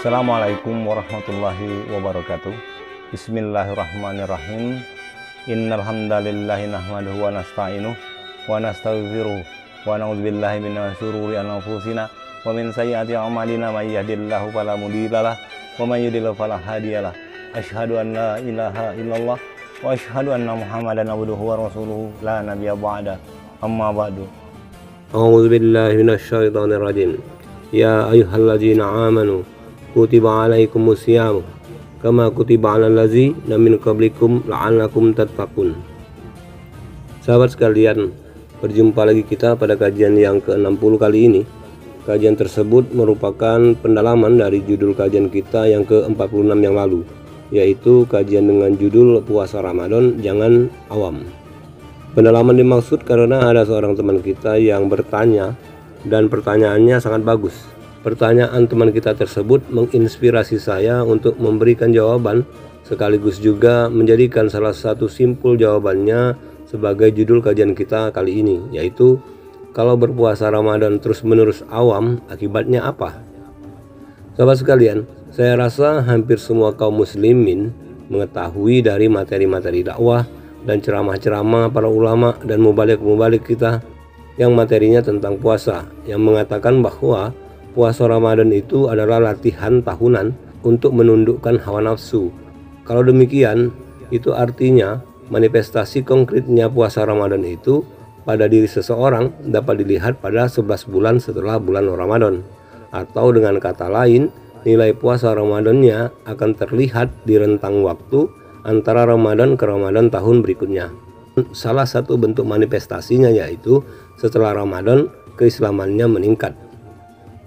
Assalamualaikum warahmatullahi wabarakatuh. Bismillahirrahmanirrahim. Innal hamdalillahi nahmaduhu wa nasta'inuhu wa nastaghfiruh wa na'udzubillahi min syururi anfusina wa min sayyiati a'malina may yahdihillahu fala mudhillalah wa may yudhlil fala hadiyalah. Asyhadu an la ilaha illallah wa asyhadu anna Muhammadan abduhu wa rasuluhu la nabiyya ba'da. Amma ba'du. A'udzu billahi minasyaitonir rajim. Ya ayyuhalladzina amanu kutiba alaikumus syiyam kama kutiba alal ladzina min qablikum la'allakum tattaqun. Sahabat sekalian, berjumpa lagi kita pada kajian yang ke-60 kali ini. Kajian tersebut merupakan pendalaman dari judul kajian kita yang ke-46 yang lalu, yaitu kajian dengan judul Puasa Ramadan Jangan Awam. Pendalaman dimaksud karena ada seorang teman kita yang bertanya, dan pertanyaannya sangat bagus. Pertanyaan teman kita tersebut menginspirasi saya untuk memberikan jawaban, sekaligus juga menjadikan salah satu simpul jawabannya sebagai judul kajian kita kali ini, yaitu kalau berpuasa Ramadan terus-menerus awam, akibatnya apa? Sahabat sekalian, saya rasa hampir semua kaum muslimin mengetahui dari materi-materi dakwah dan ceramah-ceramah para ulama dan mubalik-mubalik kita yang materinya tentang puasa, yang mengatakan bahwa puasa Ramadan itu adalah latihan tahunan untuk menundukkan hawa nafsu. Kalau demikian, itu artinya manifestasi konkretnya puasa Ramadan itu pada diri seseorang dapat dilihat pada 11 bulan setelah bulan Ramadan. Atau dengan kata lain, nilai puasa Ramadannya akan terlihat di rentang waktu antara Ramadan ke Ramadan tahun berikutnya. Salah satu bentuk manifestasinya yaitu setelah Ramadan keislamannya meningkat.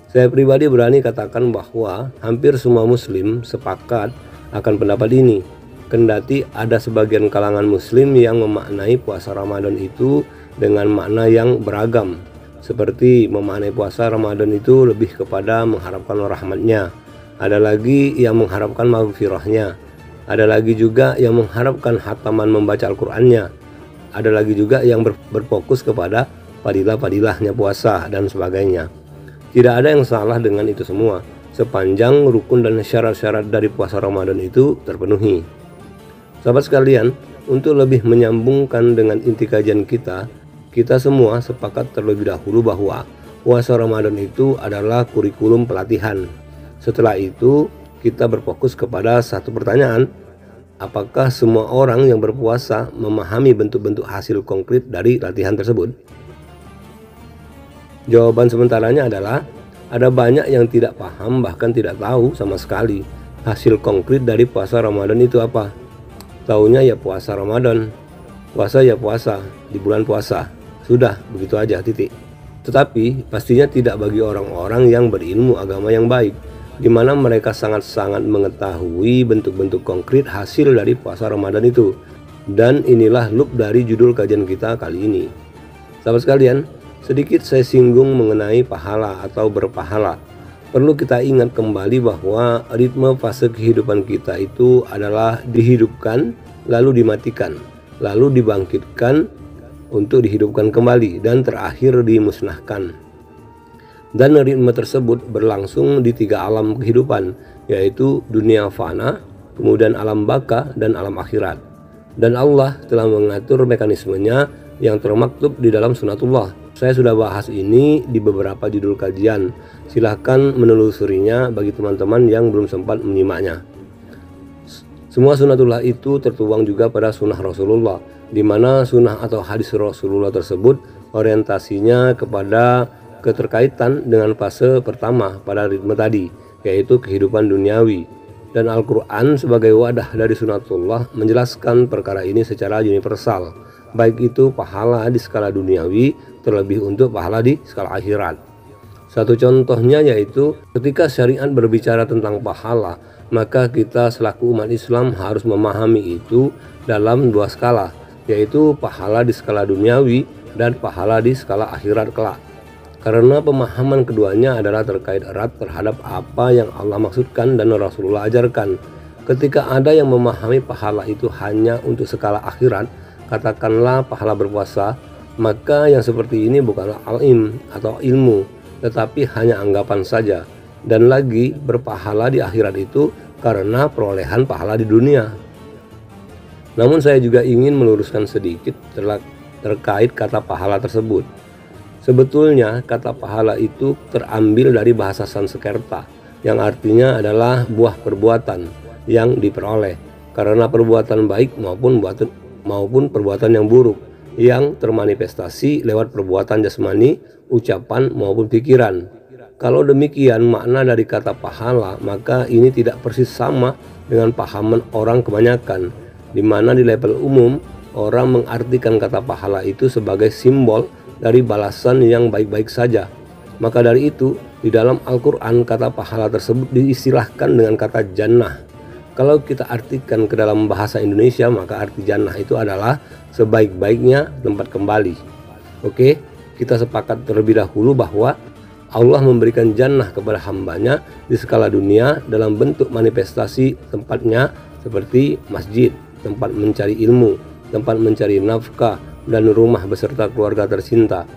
Saya pribadi berani katakan bahwa hampir semua muslim sepakat akan pendapat ini. Kendati ada sebagian kalangan muslim yang memaknai puasa Ramadan itu dengan makna yang beragam. Seperti memaknai puasa Ramadan itu lebih kepada mengharapkan rahmatnya. Ada lagi yang mengharapkan maghfirahnya. Ada lagi juga yang mengharapkan hataman membaca Al-Qur'annya. Ada lagi juga yang berfokus kepada fadilah-fadilahnya puasa dan sebagainya. Tidak ada yang salah dengan itu semua, sepanjang rukun dan syarat-syarat dari puasa Ramadan itu terpenuhi. Sahabat sekalian, untuk lebih menyambungkan dengan inti kajian kita semua sepakat terlebih dahulu bahwa puasa Ramadan itu adalah kurikulum pelatihan. Setelah itu, kita berfokus kepada satu pertanyaan, apakah semua orang yang berpuasa memahami bentuk-bentuk hasil konkret dari latihan tersebut? Jawaban sementaranya adalah ada banyak yang tidak paham, bahkan tidak tahu sama sekali hasil konkret dari puasa Ramadan itu apa. Taunya ya puasa Ramadan, puasa ya puasa di bulan puasa, sudah begitu aja, titik. Tetapi pastinya tidak bagi orang-orang yang berilmu agama yang baik, di mana mereka sangat-sangat mengetahui bentuk-bentuk konkret hasil dari puasa Ramadan itu. Dan inilah loop dari judul kajian kita kali ini. Sahabat sekalian, sedikit saya singgung mengenai pahala atau berpahala. Perlu kita ingat kembali bahwa ritme fase kehidupan kita itu adalah dihidupkan, lalu dimatikan, lalu dibangkitkan untuk dihidupkan kembali, dan terakhir dimusnahkan. Dan ritme tersebut berlangsung di 3 alam kehidupan, yaitu dunia fana, kemudian alam baka, dan alam akhirat. Dan Allah telah mengatur mekanismenya yang termaktub di dalam sunatullah. Saya sudah bahas ini di beberapa judul kajian. Silahkan menelusurinya bagi teman-teman yang belum sempat menyimaknya. Semua sunatullah itu tertuang juga pada sunnah Rasulullah, di mana sunnah atau hadis Rasulullah tersebut orientasinya kepada keterkaitan dengan fase pertama pada ritme tadi, yaitu kehidupan duniawi. Dan Al-Quran sebagai wadah dari sunatullah menjelaskan perkara ini secara universal, baik itu pahala di skala duniawi, terlebih untuk pahala di skala akhirat. Satu contohnya yaitu ketika syariat berbicara tentang pahala, maka kita selaku umat Islam harus memahami itu dalam 2 skala, yaitu pahala di skala duniawi dan pahala di skala akhirat kelak. Karena pemahaman keduanya adalah terkait erat terhadap apa yang Allah maksudkan dan Rasulullah ajarkan. Ketika ada yang memahami pahala itu hanya untuk skala akhirat, katakanlah pahala berpuasa, maka yang seperti ini bukanlah alim atau ilmu, tetapi hanya anggapan saja. dan lagi berpahala di akhirat itu karena perolehan pahala di dunia. Namun saya juga ingin meluruskan sedikit terkait kata pahala tersebut. Sebetulnya kata pahala itu terambil dari bahasa Sanskerta yang artinya adalah buah perbuatan yang diperoleh karena perbuatan baik maupun perbuatan yang buruk yang termanifestasi lewat perbuatan jasmani, ucapan maupun pikiran. Kalau demikian makna dari kata pahala, maka ini tidak persis sama dengan pahaman orang kebanyakan, di mana di level umum orang mengartikan kata pahala itu sebagai simbol dari balasan yang baik-baik saja. Maka dari itu, di dalam Al-Quran kata pahala tersebut diistilahkan dengan kata jannah. Kalau kita artikan ke dalam bahasa Indonesia, maka arti jannah itu adalah sebaik-baiknya tempat kembali. Oke, kita sepakat terlebih dahulu bahwa Allah memberikan jannah kepada hambanya di skala dunia dalam bentuk manifestasi tempatnya seperti masjid, tempat mencari ilmu, tempat mencari nafkah, dan rumah beserta keluarga tercinta.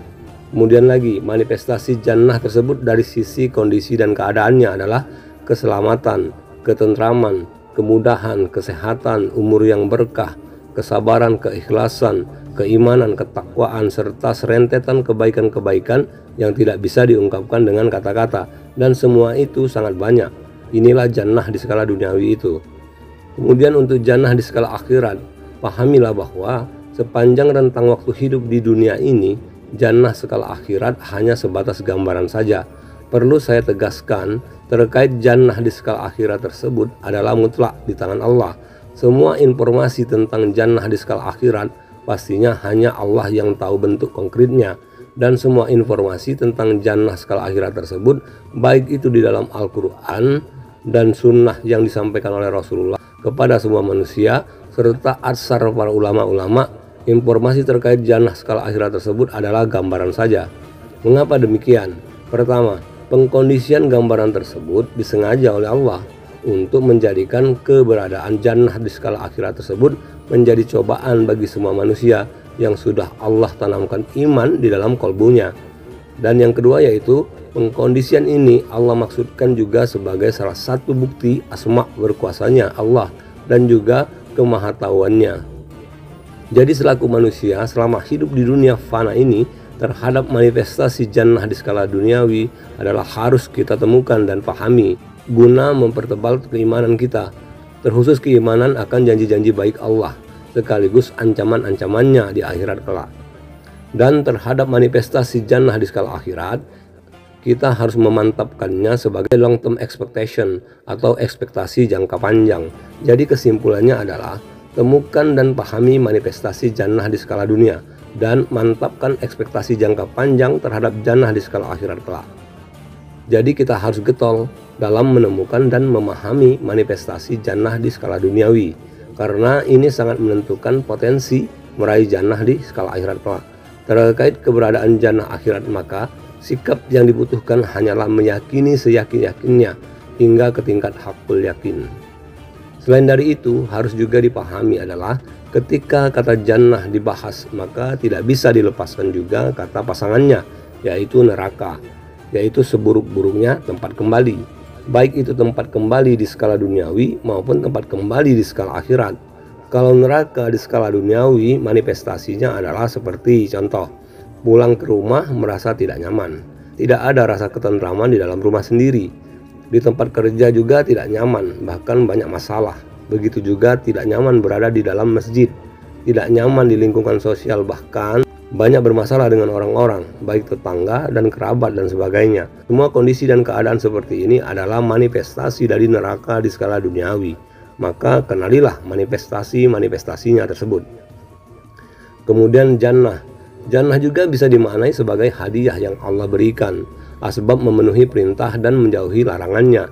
Kemudian lagi, manifestasi jannah tersebut dari sisi kondisi dan keadaannya adalah keselamatan, ketentraman, kemudahan, kesehatan, umur yang berkah, kesabaran, keikhlasan, keimanan, ketakwaan, serta serentetan kebaikan-kebaikan yang tidak bisa diungkapkan dengan kata-kata. Dan semua itu sangat banyak. Inilah jannah di skala duniawi itu. Kemudian untuk jannah di skala akhirat, pahamilah bahwa sepanjang rentang waktu hidup di dunia ini, jannah skala akhirat hanya sebatas gambaran saja. Perlu saya tegaskan, terkait jannah di skala akhirat tersebut adalah mutlak di tangan Allah. Semua informasi tentang jannah di skala akhirat pastinya hanya Allah yang tahu bentuk konkretnya. Dan semua informasi tentang jannah skala akhirat tersebut, baik itu di dalam Al-Quran dan sunnah yang disampaikan oleh Rasulullah kepada semua manusia, serta atsar para ulama-ulama, informasi terkait jannah skala akhirat tersebut adalah gambaran saja. Mengapa demikian? Pertama, pengkondisian gambaran tersebut disengaja oleh Allah untuk menjadikan keberadaan jannah di skala akhirat tersebut menjadi cobaan bagi semua manusia yang sudah Allah tanamkan iman di dalam kolbunya. Dan yang kedua yaitu pengkondisian ini Allah maksudkan juga sebagai salah satu bukti asma berkuasanya Allah dan juga kemahatauannya. Jadi selaku manusia selama hidup di dunia fana ini, terhadap manifestasi jannah di skala duniawi adalah harus kita temukan dan pahami guna mempertebal keimanan kita, terkhusus keimanan akan janji-janji baik Allah sekaligus ancaman-ancamannya di akhirat kelak. Dan terhadap manifestasi jannah di skala akhirat, kita harus memantapkannya sebagai long term expectation atau ekspektasi jangka panjang. Jadi kesimpulannya adalah temukan dan pahami manifestasi jannah di skala dunia dan mantapkan ekspektasi jangka panjang terhadap jannah di skala akhirat kelak. Jadi kita harus getol dalam menemukan dan memahami manifestasi jannah di skala duniawi, karena ini sangat menentukan potensi meraih jannah di skala akhirat kelak. Terkait keberadaan jannah akhirat, maka sikap yang dibutuhkan hanyalah meyakini seyakin-yakinnya hingga ke tingkat hakul yakin. Selain dari itu, harus juga dipahami adalah ketika kata jannah dibahas, maka tidak bisa dilepaskan juga kata pasangannya, yaitu neraka, yaitu seburuk-buruknya tempat kembali, baik itu tempat kembali di skala duniawi maupun tempat kembali di skala akhirat. Kalau neraka di skala duniawi, manifestasinya adalah seperti contoh, pulang ke rumah merasa tidak nyaman, tidak ada rasa ketentraman di dalam rumah sendiri. Di tempat kerja juga tidak nyaman, bahkan banyak masalah. Begitu juga tidak nyaman berada di dalam masjid, tidak nyaman di lingkungan sosial, bahkan banyak bermasalah dengan orang-orang, baik tetangga dan kerabat dan sebagainya. Semua kondisi dan keadaan seperti ini adalah manifestasi dari neraka di skala duniawi. Maka kenalilah manifestasinya tersebut. Kemudian jannah. Jannah juga bisa dimaknai sebagai hadiah yang Allah berikan, asbab memenuhi perintah dan menjauhi larangannya.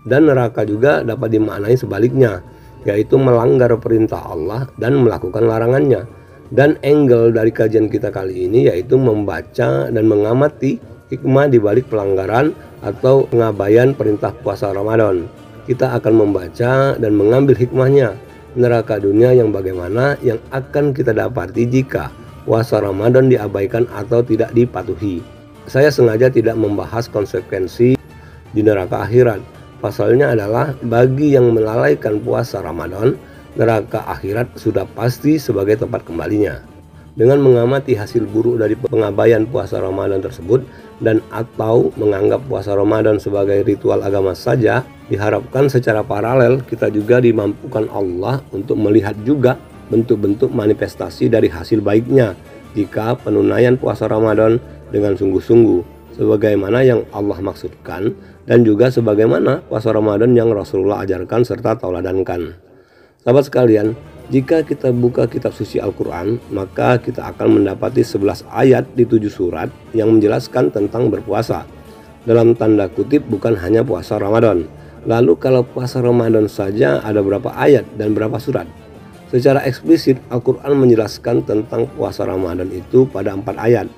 Dan neraka juga dapat dimaknai sebaliknya, yaitu melanggar perintah Allah dan melakukan larangannya. Dan angle dari kajian kita kali ini yaitu membaca dan mengamati hikmah di balik pelanggaran atau pengabaian perintah puasa Ramadan. Kita akan membaca dan mengambil hikmahnya, neraka dunia yang bagaimana yang akan kita dapati jika puasa Ramadan diabaikan atau tidak dipatuhi. Saya sengaja tidak membahas konsekuensi di neraka akhirat. Pasalnya adalah bagi yang melalaikan puasa Ramadan, neraka akhirat sudah pasti sebagai tempat kembalinya. Dengan mengamati hasil buruk dari pengabaian puasa Ramadan tersebut dan atau menganggap puasa Ramadan sebagai ritual agama saja, diharapkan secara paralel kita juga dimampukan Allah untuk melihat juga bentuk-bentuk manifestasi dari hasil baiknya jika penunaian puasa Ramadan dengan sungguh-sungguh sebagaimana yang Allah maksudkan dan juga sebagaimana puasa Ramadan yang Rasulullah ajarkan serta tauladankan. Sahabat sekalian, jika kita buka kitab suci Al-Quran, maka kita akan mendapati 11 ayat di 7 surat yang menjelaskan tentang berpuasa. Dalam tanda kutip bukan hanya puasa Ramadan. Lalu kalau puasa Ramadan saja ada berapa ayat dan berapa surat? Secara eksplisit Al-Quran menjelaskan tentang puasa Ramadan itu pada 4 ayat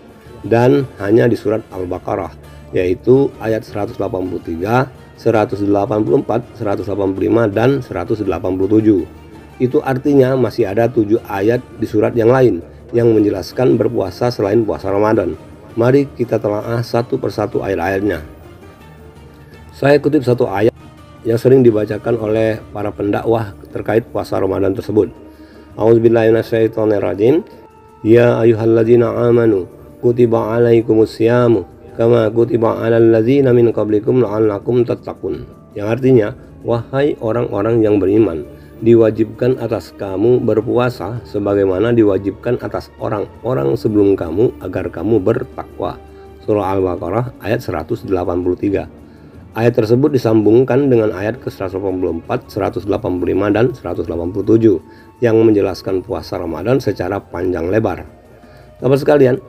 dan hanya di surat Al-Baqarah, yaitu ayat 183, 184, 185, dan 187. Itu artinya masih ada 7 ayat di surat yang lain yang menjelaskan berpuasa selain puasa Ramadan. Mari kita telaah satu persatu ayat-ayatnya. Saya kutip satu ayat yang sering dibacakan oleh para pendakwah terkait puasa Ramadan tersebut. A'udzubillahi minasyaitonirrajim. Ya ayyuhalladzina amanu kutiba alaikumusyamu kama kutiba alal ladzina min qablikum la'allakum tattaqun. Yang artinya, wahai orang-orang yang beriman, diwajibkan atas kamu berpuasa sebagaimana diwajibkan atas orang-orang sebelum kamu agar kamu bertakwa. Surah Al-Baqarah ayat 183. Ayat tersebut disambungkan dengan ayat ke-184, 185, dan 187 yang menjelaskan puasa Ramadan secara panjang lebar. Sahabat sekalian,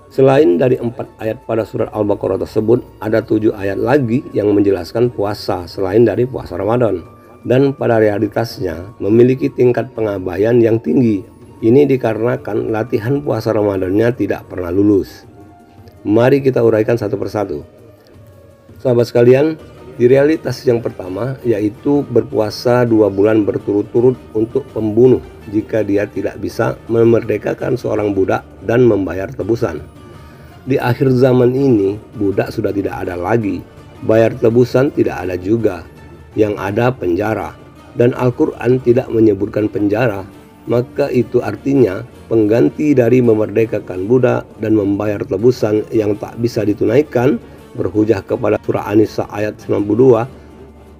selain dari 4 ayat pada surat Al-Baqarah tersebut, ada 7 ayat lagi yang menjelaskan puasa selain dari puasa Ramadan, dan pada realitasnya memiliki tingkat pengabaian yang tinggi. Ini dikarenakan latihan puasa Ramadannya tidak pernah lulus. Mari kita uraikan satu persatu. Sahabat sekalian, di realitas yang pertama yaitu berpuasa 2 bulan berturut-turut untuk pembunuh jika dia tidak bisa memerdekakan seorang budak dan membayar tebusan. Di akhir zaman ini budak sudah tidak ada lagi, bayar tebusan tidak ada juga, yang ada penjara, dan Al-Quran tidak menyebutkan penjara. Maka itu artinya pengganti dari memerdekakan budak dan membayar tebusan yang tak bisa ditunaikan berhujah kepada surah An-Nisa ayat 92,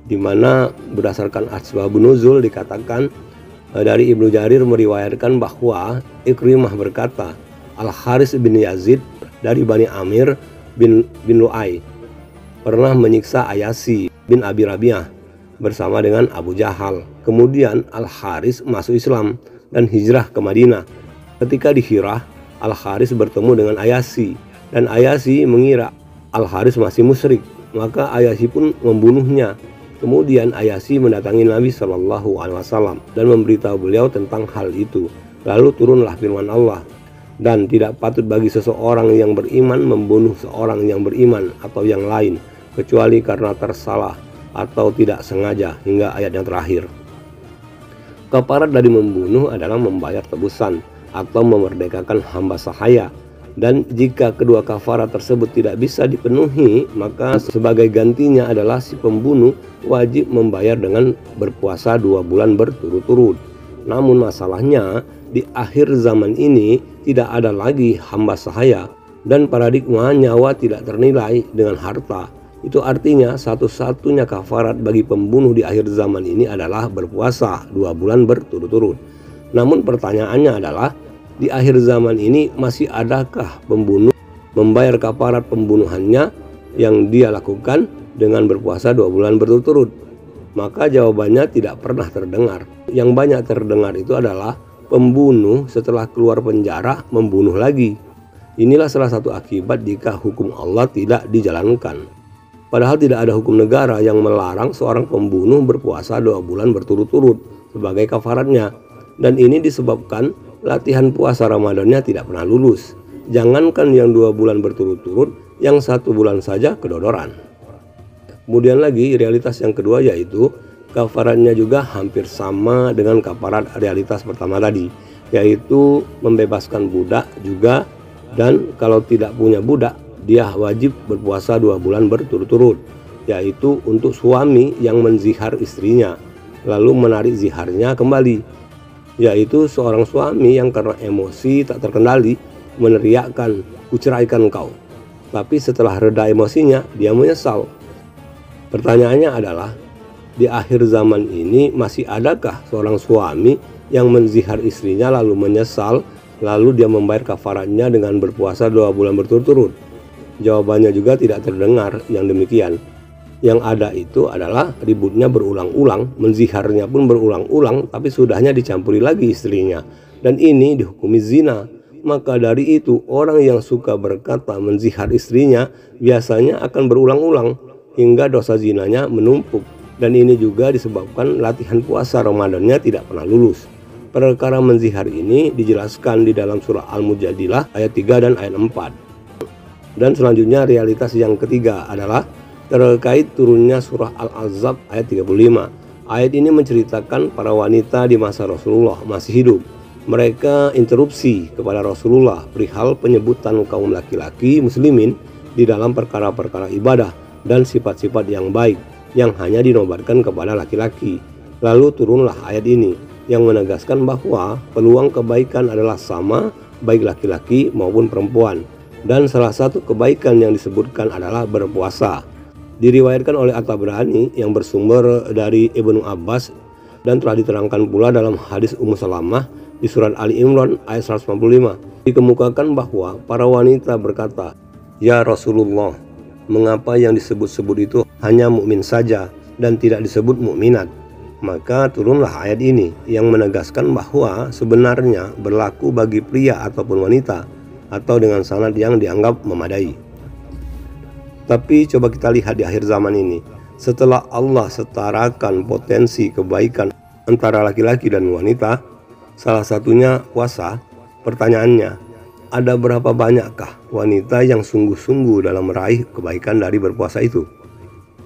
di mana berdasarkan asbabun nuzul dikatakan dari Ibnu Jarir meriwayatkan bahwa Ikrimah berkata, Al-Haris bin Yazid dari Bani Amir bin Lu'ay pernah menyiksa Ayasi bin Abi Rabi'ah bersama dengan Abu Jahal. Kemudian Al-Haris masuk Islam dan hijrah ke Madinah. Ketika di Hirah, Al-Haris bertemu dengan Ayasi dan Ayasi mengira Al-Haris masih musyrik, maka Ayasi pun membunuhnya. Kemudian Ayasi mendatangi Nabi SAW dan memberitahu beliau tentang hal itu. Lalu turunlah firman Allah, dan tidak patut bagi seseorang yang beriman membunuh seorang yang beriman atau yang lain, kecuali karena tersalah atau tidak sengaja, hingga ayat yang terakhir. Kafarat dari membunuh adalah membayar tebusan atau memerdekakan hamba sahaya. Dan jika kedua kafarat tersebut tidak bisa dipenuhi, maka sebagai gantinya adalah si pembunuh wajib membayar dengan berpuasa 2 bulan berturut-turut. Namun masalahnya, di akhir zaman ini tidak ada lagi hamba sahaya dan paradigma nyawa tidak ternilai dengan harta. Itu artinya satu-satunya kafarat bagi pembunuh di akhir zaman ini adalah berpuasa 2 bulan berturut-turut. Namun pertanyaannya adalah, di akhir zaman ini masih adakah pembunuh membayar kafarat pembunuhannya yang dia lakukan dengan berpuasa 2 bulan berturut-turut? Maka jawabannya tidak pernah terdengar. Yang banyak terdengar itu adalah pembunuh setelah keluar penjara membunuh lagi. Inilah salah satu akibat jika hukum Allah tidak dijalankan. Padahal tidak ada hukum negara yang melarang seorang pembunuh berpuasa 2 bulan berturut-turut sebagai kafaratnya. Dan ini disebabkan latihan puasa Ramadannya tidak pernah lulus. Jangankan yang 2 bulan berturut-turut, yang 1 bulan saja kedodoran. Kemudian lagi realitas yang kedua yaitu kafaratnya juga hampir sama dengan kafarat realitas pertama tadi, yaitu membebaskan budak juga, dan kalau tidak punya budak dia wajib berpuasa 2 bulan berturut-turut. yaitu untuk suami yang menzihar istrinya lalu menarik ziharnya kembali, yaitu seorang suami yang karena emosi tak terkendali meneriakkan, "Kuceraikan kau." Tapi setelah reda emosinya, dia menyesal. Pertanyaannya adalah, di akhir zaman ini masih adakah seorang suami yang menzihar istrinya lalu menyesal, lalu dia membayar kafaratnya dengan berpuasa 2 bulan berturut-turut? Jawabannya juga tidak terdengar yang demikian. Yang ada itu adalah ributnya berulang-ulang, menziharnya pun berulang-ulang, tapi sudahnya dicampuri lagi istrinya. Dan ini dihukumi zina. Maka dari itu orang yang suka berkata menzihar istrinya biasanya akan berulang-ulang hingga dosa zinanya menumpuk. Dan ini juga disebabkan latihan puasa Ramadannya tidak pernah lulus. Perkara menzihar ini dijelaskan di dalam surah Al-Mujadilah ayat 3 dan ayat 4. Dan selanjutnya realitas yang ketiga adalah terkait turunnya surah Al-Ahzab ayat 35. Ayat ini menceritakan para wanita di masa Rasulullah masih hidup. Mereka interupsi kepada Rasulullah perihal penyebutan kaum laki-laki muslimin di dalam perkara-perkara ibadah dan sifat-sifat yang baik yang hanya dinobatkan kepada laki-laki. Lalu turunlah ayat ini yang menegaskan bahwa peluang kebaikan adalah sama baik laki-laki maupun perempuan. Dan salah satu kebaikan yang disebutkan adalah berpuasa. Diriwayatkan oleh At-Tabrani yang bersumber dari Ibnu Abbas dan telah diterangkan pula dalam hadis Ummu Salamah di surat Ali Imran ayat 195. Dikemukakan bahwa para wanita berkata, "Ya Rasulullah, mengapa yang disebut-sebut itu hanya mukmin saja dan tidak disebut mukminat?" Maka turunlah ayat ini yang menegaskan bahwa sebenarnya berlaku bagi pria ataupun wanita atau dengan sanad yang dianggap memadai. Tapi coba kita lihat di akhir zaman ini, setelah Allah setarakan potensi kebaikan antara laki-laki dan wanita, salah satunya puasa. Pertanyaannya, ada berapa banyakkah wanita yang sungguh-sungguh dalam meraih kebaikan dari berpuasa itu?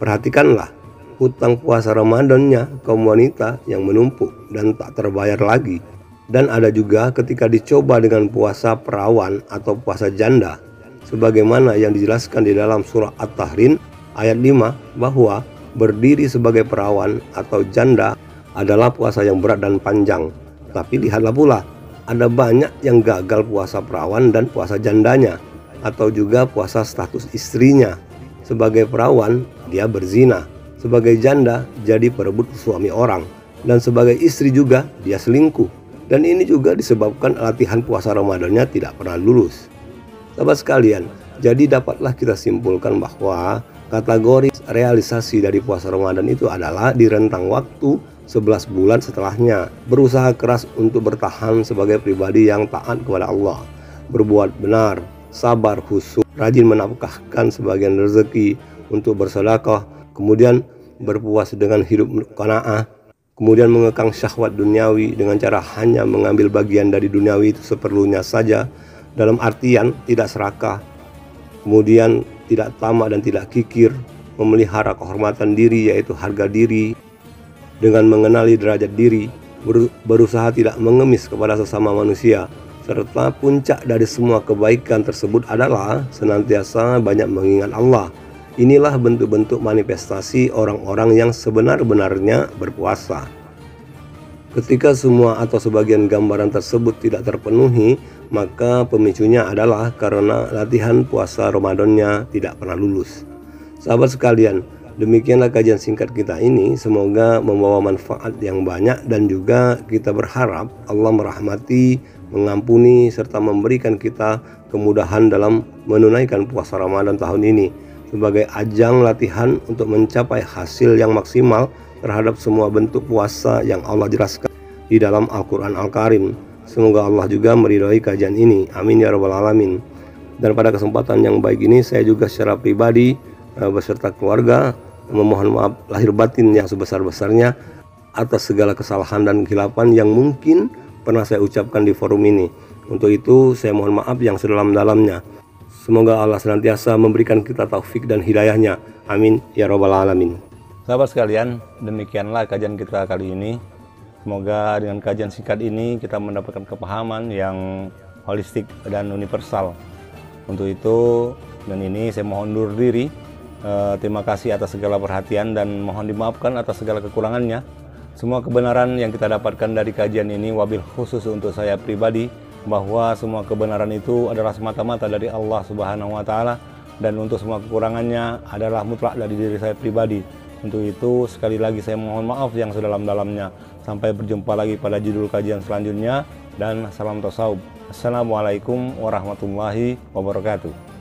Perhatikanlah, hutang puasa Ramadannya kaum wanita yang menumpuk dan tak terbayar lagi. Dan ada juga ketika dicoba dengan puasa perawan atau puasa janda, sebagaimana yang dijelaskan di dalam surah At-Tahrim ayat 5 bahwa berdiri sebagai perawan atau janda adalah puasa yang berat dan panjang. Tapi lihatlah pula, ada banyak yang gagal puasa perawan dan puasa jandanya, atau juga puasa status istrinya. Sebagai perawan dia berzina, sebagai janda jadi perebut suami orang, dan sebagai istri juga dia selingkuh. Dan ini juga disebabkan latihan puasa Ramadannya tidak pernah lulus. Sahabat sekalian, jadi dapatlah kita simpulkan bahwa kategori realisasi dari puasa Ramadan itu adalah di rentang waktu 11 bulan setelahnya. Berusaha keras untuk bertahan sebagai pribadi yang taat kepada Allah, berbuat benar, sabar, khusyuk, rajin menafkahkan sebagian rezeki untuk bersedekah, kemudian berpuas dengan hidup qanaah, kemudian mengekang syahwat duniawi dengan cara hanya mengambil bagian dari duniawi itu seperlunya saja, dalam artian tidak serakah, kemudian tidak tamak dan tidak kikir, memelihara kehormatan diri yaitu harga diri dengan mengenali derajat diri, berusaha tidak mengemis kepada sesama manusia, serta puncak dari semua kebaikan tersebut adalah senantiasa banyak mengingat Allah. Inilah bentuk-bentuk manifestasi orang-orang yang sebenar-benarnya berpuasa. Ketika semua atau sebagian gambaran tersebut tidak terpenuhi, maka pemicunya adalah karena latihan puasa Ramadannya tidak pernah lulus. Sahabat sekalian, demikianlah kajian singkat kita ini. Semoga membawa manfaat yang banyak dan juga kita berharap Allah merahmati, mengampuni, serta memberikan kita kemudahan dalam menunaikan puasa Ramadan tahun ini sebagai ajang latihan untuk mencapai hasil yang maksimal terhadap semua bentuk puasa yang Allah jelaskan di dalam Al-Quran Al-Karim. Semoga Allah juga meridhai kajian ini. Amin ya rabbal alamin. Dan pada kesempatan yang baik ini, saya juga secara pribadi beserta keluarga memohon maaf lahir batin yang sebesar-besarnya atas segala kesalahan dan kehilapan yang mungkin pernah saya ucapkan di forum ini. Untuk itu saya mohon maaf yang sedalam-dalamnya. Semoga Allah senantiasa memberikan kita taufik dan hidayahnya. Amin ya rabbal alamin. Sahabat sekalian, demikianlah kajian kita kali ini. Semoga dengan kajian singkat ini kita mendapatkan kepahaman yang holistik dan universal. Untuk itu, dan ini saya mohon undur diri. Terima kasih atas segala perhatian dan mohon dimaafkan atas segala kekurangannya. Semua kebenaran yang kita dapatkan dari kajian ini wabil khusus untuk saya pribadi, bahwa semua kebenaran itu adalah semata-mata dari Allah Subhanahu wa Ta'ala, dan untuk semua kekurangannya adalah mutlak dari diri saya pribadi. Untuk itu sekali lagi saya mohon maaf yang sedalam-dalamnya. Sampai berjumpa lagi pada judul kajian selanjutnya, dan salam tasawuf. Assalamualaikum warahmatullahi wabarakatuh.